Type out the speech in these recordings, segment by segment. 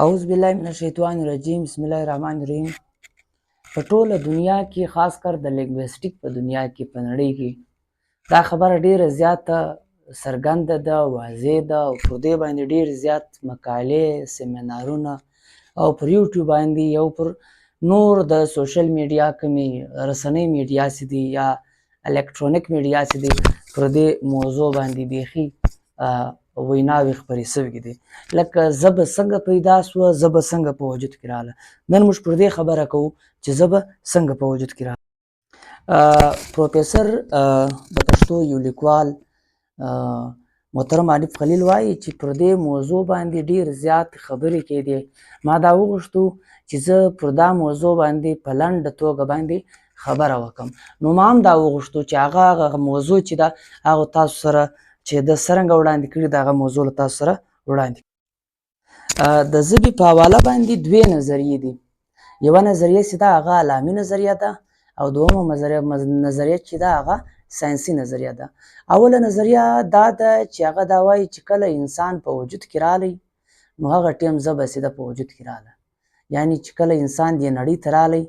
اعوذ بالله من الشیطان الرجیم بسم الله الرحمن الرحیم. په ټوله دنیا کې خاص کر د لینګویسټیک په دنیا کې په نړۍ کې دا خبره ډیره زیاته څرګنده ده، واضح ده او پر دې باندې ډیر زیات مقالې، سیمینارونه او پر یوټیوب باندې یو پر نور د سوشل میډیا کومې رسنۍ میډیا چې دي یا الکترونیک میډیا چې دي پر دې موضوع باندې بیخي ویناوې خپرې سوي دي، لکه ژبه څنګه پیدا سوه، ژبه څنګه په وجود کې راغله. نن موږ پر دې خبره کوو چې ژبه څنګه په وجود کې راغله. پروفیسر د پښتو یو لیکوال محترم عارف خلیل وایي چې پر دې موضوع باندې ډیر زیات خبرې کېدې. ما دا وغوښتو چې زه پر دا موضوع باندې په لنډه توګه باندې خبره وکړم. نو ما هم دا وغوښتو چې هغه موضوع چې ده هغه تاسو سره چې د څرنګه وړاندې کړي د هغه موضوع له تاسو سره وړاندې د ژبې په حواله باندې دوې نظریې دي. یوه نظریه چې ده هغه علامي نظریه ده او دویمه نظریه چې ده هغه ساینسي نظریه ده. اوله نظریه دا ده چې هغه دا وایي چې کله انسان په وجود کې رالی نو هغه ټیم ژبه چې ده په وجود کې راله، یعنی چې کله انسان دې نړۍ ته رالی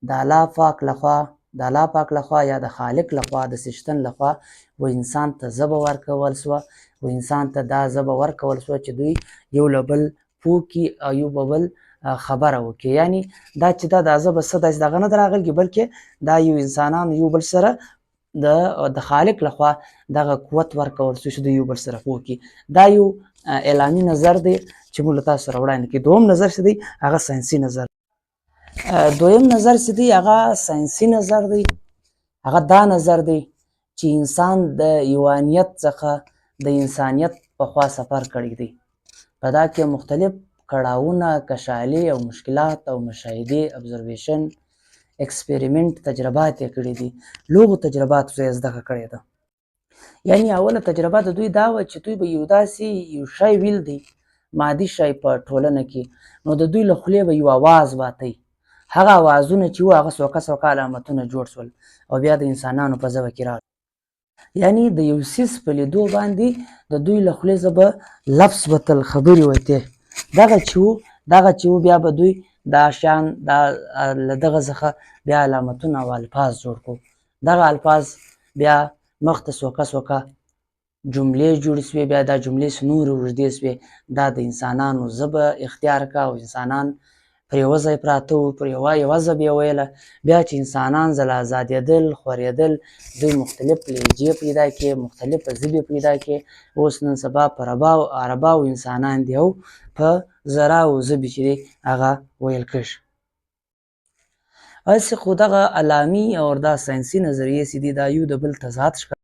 د الله پاک لخوا یا د خالق لخوا د څښتن لخوا و انسان ته ژبه ورکول سوه، و انسان ته دا ژبه ورکول سوه چې دوی یو له بل پوه کړي او یو به بل خبره وکړي. یعنی دا چې دا ژبه څه داسې دغه نه ده راغلې، بلکې دا یو انسانانو یو بل سره د خالق لخوا دغه قوت ورکول سوی چې دوی یو بل سره پوه کړي. دا یو اعلامي نظر دی چې موږ له تاسو سره وړاندې کړي. دویم نظر چې دی هغه ساینسي نظر. دویم نظر چې دی هغه ساینسي نظر دی. هغه دا نظر دی چې انسان د حیوانیت څخه د انسانیت په خوا سفر کړی دی. په دا کې مختلف کړاوونه، کشالي او مشکلات او مشاهدې، ابزرویشن، اکسپریمنټ، تجربات یې کړي دي. لوغو تجرباتو یې زده کړې ده. یعنی اوله تجربه د دوی دا وه چې دوی به یو داسې یو شی ویل دی، مادي شی په ټولنه کې، نو د دوی له خولې به یو اواز واتی. هغه اوازونه چې وو هغه څوکه علامتونه جوړ شول او بیا د انسانانو په ژبه کې راغلل. یعنی د یو څیز په لیدو باندې د دوی له خولې څخه به لفظ به تل خبرې وتې. دغه چې وو بیا به دوی دا شیان له دغه څخه بیا علامتونه او الفاظ جوړ کړو. دغه الفاظ بیا مخته څوکه جملې جوړې سوې، بیا دا جملې چې نورې اوږدې سوې، دا د انسانانو ژبه اختیار کړه او انسانان پر یوه ځای پراته وو، پر یوه ژبه یې ویله. بیا چې انسانان ځله ازادېدل، خورېدل، دوی مختلف لهجې پیدا کړې، مختلفه ژبې پیدا کړې. اوس نن سبا په عرباو انسانان دي او په زراو ژبې چې دی هغه ویل کېږي. هسې خو دغه علامي او دا ساینسي نظریې چې دي دا یو د بل تضاد ښکاري.